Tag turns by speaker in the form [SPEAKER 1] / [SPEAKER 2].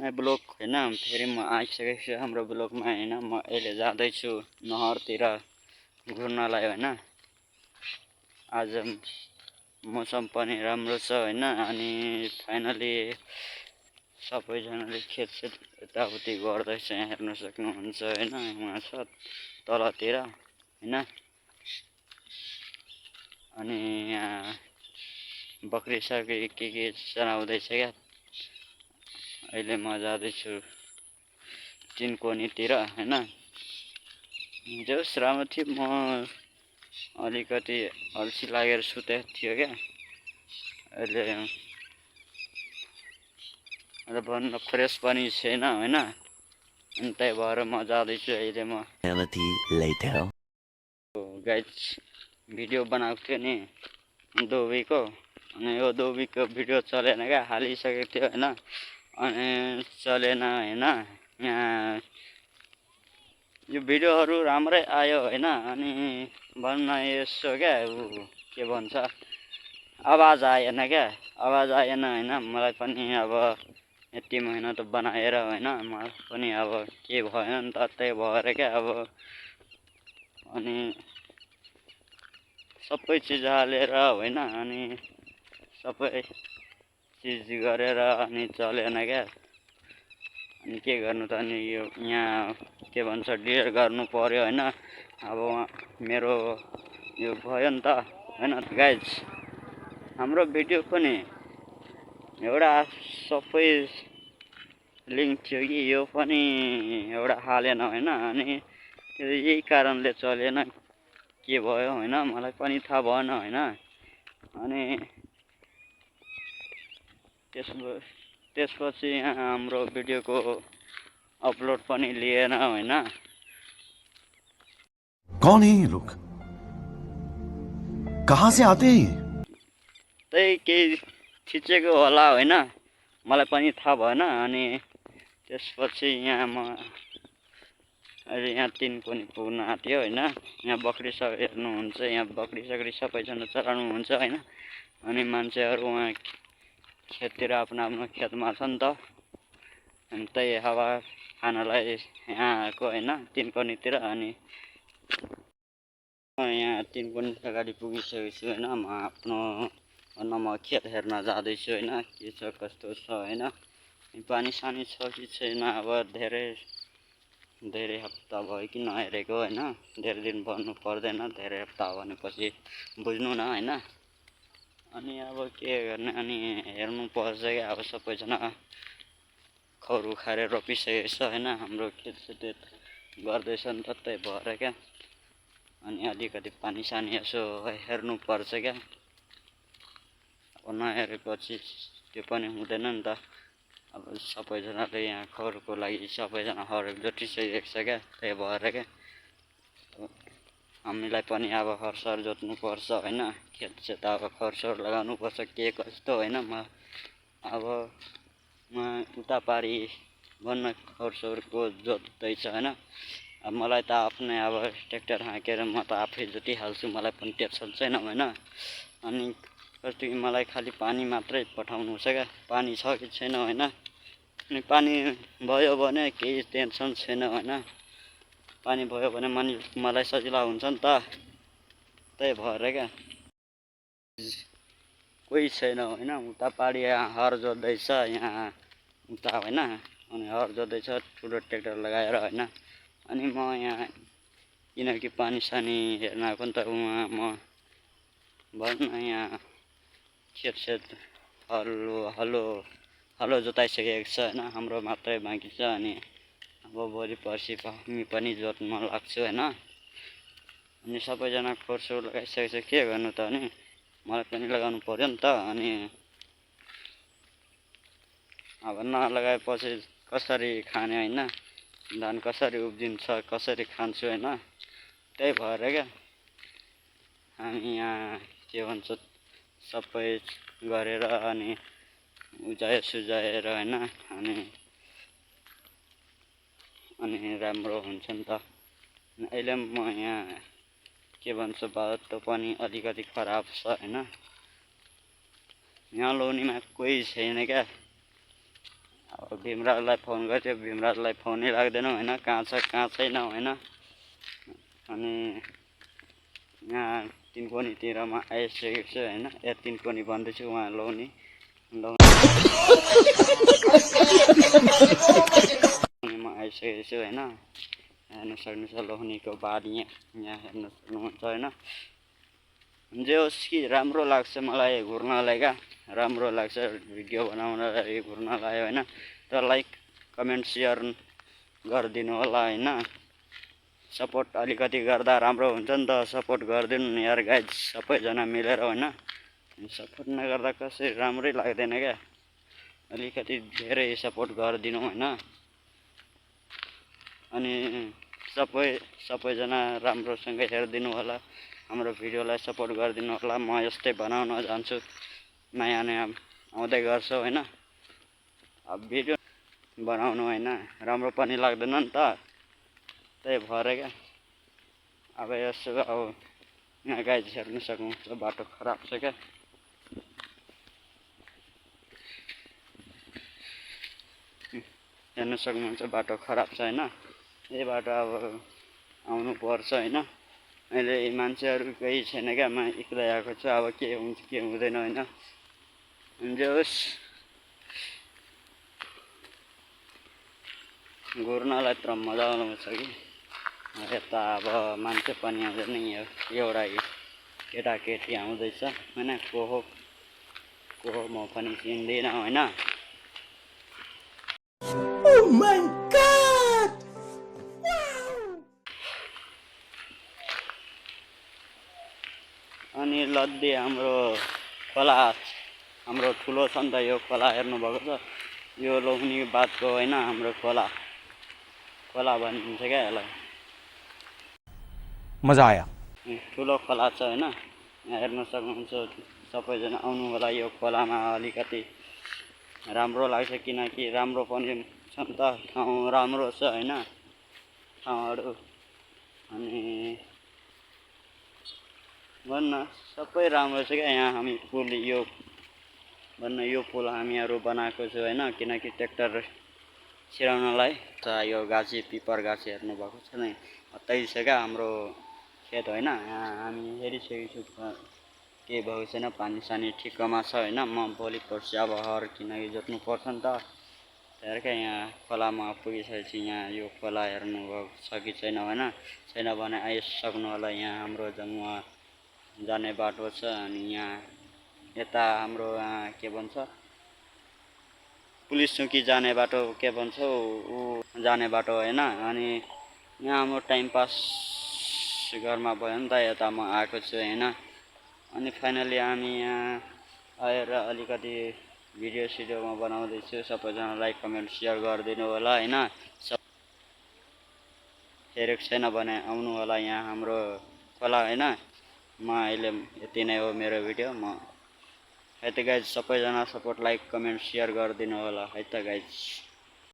[SPEAKER 1] My block हैन फेरि म आइसकेको छु हाम्रो ब्लकमा हैन म अहिले जाँदैछु नहरतिर घुम्नलाई हैन आज मौसम पनि राम्रो छ हैन अनि फाइनली सबैजनाले खेत यताउति गर्दैछ हेर्न सक्नुहुन्छ हैन उहाँ छ तलतिर हैन अनि यहाँ बकरी सकरी के चराउँदैछ क्या अहिले म जाँदैछु चिनकोनीतिर हैन जस राम्रो थियो म अलिकति अल्छी लागेर सुतेको थियो क्या अहिले भन्न फ्रेस पनि छैन हैन अनि त्यही भएर म जाँदैछु अहिले म गाइज भिडियो बनाएको थियो नि दोबीको अनि यो दोबीको भिडियो चलेन क्या हालिसकेको थियो हैन अनि चलेन हैन यहाँ यो भिडियोहरू राम्रै आयो हैन अनि भन्न यसो क्या के भन्छ आवाज आएन क्या आवाज आएन हैन मलाई पनि अब यति महिना त बनाएर हैन मलाई पनि अब के भयो नि त त्यही भएर क्या अब अनि सबै चिज हालेर हैन अनि सबै चिज गरेर अनि चलेन क्या अनि के गर्नु त अनि यो यहाँ के भन्छ डिलिट गर्नु पर्यो हैन अब मेरो यो भयो नि त हैन गाइज हाम्रो भिडियो पनि एउटा सबै लिङ्क थियो कि यो पनि एउटा हालेन हैन अनि यही कारणले चलेन के भयो हैन मलाई पनि थाहा भएन हैन अनि त्यसपछि यहाँ हाम्रो भिडियोको अपलोड पनि लिएन हैन
[SPEAKER 2] कौन है ये लोग कहाँ से आते हैं
[SPEAKER 1] त्यही केही थिचेको होला हैन मलाई पनि थाहा भएन अनि त्यसपछि यहाँ म अहिले यहाँ तिनकोनी पुग्न आँट्यो हैन यहाँ बकरी सब हेर्नुहुन्छ यहाँ बकरी सकरी सबैजना चराउनुहुन्छ हैन अनि मान्छेहरू उहाँ खेततिर आफ्नो खेतमा छ नि त अनि त्यही हावा खानलाई यहाँ आएको हैन तिनकोनीतिर अनि यहाँ तिनकोनी अगाडि पुगिसकेको छु हैन म आफ्नो म खेत हेर्न जाँदैछु हैन के छ कस्तो छ हैन पानी सानी छ कि छैन अब धेरै हप्ता भयो कि नहेरेको हैन धेरै दिन भन्नु पर्दैन धेरै हप्ता भनेपछि बुझ्नु न हैन अनि अब के गर्ने अनि हेर्नु पर्छ क्या अब सबैजना खौर उखाएर रोपिसकेको छ हैन हाम्रो खेत गर्दैछ नि त त्यही भएर क्या अनि अलिकति पानी सानी यसो हेर्नु पर्छ क्या अब नहेरेपछि त्यो पनि हुँदैन नि त अब सबैजनाले यहाँ खौरको लागि सबैजना हरेक जोटिसकेको छ क्या त्यही भएर क्या हामीलाई पनि अब हरसर जोत्नु पर्छ हैन खेत चाहिँ त अब खरसर लगाउनु पर्छ के कस्तो हैन म उता पारी भन्न खरसरको जोत्दैछ हैन अब मलाई त आफ्नै अब ट्र्याक्टर हाँकेर म त आफै जोतिहाल्छु मलाई पनि टेन्सन छैन हैन अनि कस्तो कि मलाई खालि पानी मात्रै पठाउनु छ क्या पानी छ कि छैन हैन अनि पानी भयो भने केही टेन्सन छैन हैन पानी भयो भने मलाई सजिलो हुन्छ नि त त्यही भएर क्या कोही छैन हैन उता पारी हर जोत्दैछ यहाँ उता हैन अनि हर जोत्दैछ ठुलो ट्र्याक्टर लगाएर हैन अनि म यहाँ किनकि पानी सानी हेर्न आएको नि त उहाँ म भन्न यहाँ खेत हलो जोताइसकेको छ हैन हाम्रो मात्रै बाँकी छ अनि अब भोलि पर्सि हामी पनि जोत्न लाग्छु हैन अनि सबैजना खोरसोर लगाइसकेको छ के गर्नु त अनि मलाई पनि लगाउनु पर्यो नि त अनि अब नलगाएपछि कसरी खाने हैन धान कसरी उब्जिन्छ कसरी खान्छु हैन त्यही भएर क्या हामी यहाँ के भन्छ सबै गरेर अनि सुझाएर हैन अनि राम्रो हुन्छ नि त अहिले म यहाँ के भन्छ बाटो पनि अलिकति खराब छ हैन यहाँ लोनीमा कोही छैन क्या अब भीमराजलाई फोन गर्थ्यो, भीमराजलाई फोनै लाग्दैन होइन, कहाँ छ कहाँ छैन होइन। अनि यहाँ तिनकोनीतिरमा आइसकेको छु होइन, तिनकोनी भन्दैछु, उहाँ लोनी लोनीमा आइसकेको छु होइन। हेर्न सक्नुहुन्छ लोहनीको बारी यहाँ हेर्न सक्नुहुन्छ होइन। जे होस् कि राम्रो लाग्छ मलाई घुर्नलाई क्या, राम्रो लाग्छ भिडियो बनाउनलाई घुर्नलाई होइन। त लाइक कमेन्ट सेयर गरिदिनु होला होइन। सपोर्ट अलिकति गर्दा राम्रो हुन्छ नि त, सपोर्ट गरिदिनु नि यार गाइज सबैजना मिलेर होइन। सपोर्ट नगर्दा कसै राम्रै लाग्दैन क्या, अलिकति धेरै सपोर्ट गरिदिनु होइन। अनि सबैजना राम्रोसँग हेरिदिनु होला, हाम्रो भिडियोलाई सपोर्ट गरिदिनु होला। म यस्तै बनाउन जान्छु, नयाँ नयाँ आउँदै गर्छ होइन। अब भिडियो बनाउनु होइन राम्रो पनि लाग्दैन नि त, त्यही भएर क्या। अब यसो अब यहाँ गाइज हेर्नु सक्नुहुन्छ बाटो खराब छ क्या। हेर्नु सक्नुहुन्छ बाटो खराब छ होइन। यही बाटो अब आउनु पर्छ होइन। अहिले मान्छेहरू केही छैन क्या, म एक्लै आएको छु। अब के हुन्छ के हुँदैन होइन। जे होस् घुर्नलाई तर मजा आउँछ कि। यता अब मान्छे पनि आउँदैन, एउटा केटाकेटी आउँदैछ होइन। को हो म पनि चिन्दिनँ होइन।
[SPEAKER 3] Oh my God!
[SPEAKER 1] अनि लद्दी हाम्रो खोला, हाम्रो ठुलो छ नि त यो खोला, हेर्नुभएको छ। यो लोहनी बातको होइन हाम्रो खोला भनिन्छ क्या यसलाई।
[SPEAKER 3] मजा आया।
[SPEAKER 1] ठुलो खोला छ होइन, यहाँ हेर्न सक्नुहुन्छ। सबैजना आउनु होला यो खोलामा, अलिकति राम्रो लाग्छ किनकि राम्रो पनि छ नि त, ठाउँ राम्रो छ होइन ठाउँहरू। अनि भन्न सबै राम्रो छ क्या यहाँ। हामी पुल यो पुल हामीहरू बनाएको छु होइन, किनकि ट्र्याक्टर छिराउनलाई। त यो गाछी पिपर गाछी हेर्नुभएको छ नि, त्यही छ क्या हाम्रो खेत होइन। यहाँ हामी हेरिसकेको छु, केही भएको छैन, पानी सानी ठिक्कमा छ होइन। म भोलि पर्सि अब हर किनकि जोत्नु पर्छ नि त, त्यही क्या। यहाँ खोलामा पुगिसकेपछि यहाँ यो खोला हेर्नुभएको छ कि छैन होइन, छैन भने आइसक्नु होला। यहाँ हाम्रो जम्मा जाने बाटो छ। अनि यहाँ यता हाम्रो के भन्छ पुलिस चौकी जाने बाटो, के भन्छ ऊ जाने बाटो होइन। अनि यहाँ हाम्रो टाइम पास घरमा भयो नि त, यता म आएको छु होइन। अनि फाइनली हामी यहाँ आएर अलिकति भिडियो सिडियोमा बनाउँदैछु। सबैजना लाइक कमेन्ट सेयर गरिदिनु होला होइन। हेरेको छैन भने आउनु होला यहाँ हाम्रो खोला होइन। म अहिले यति नै हो मेरो भिडियो। है त गाइज सबैजना सपोर्ट लाइक कमेन्ट सेयर गरिदिनु होला है त गाइज।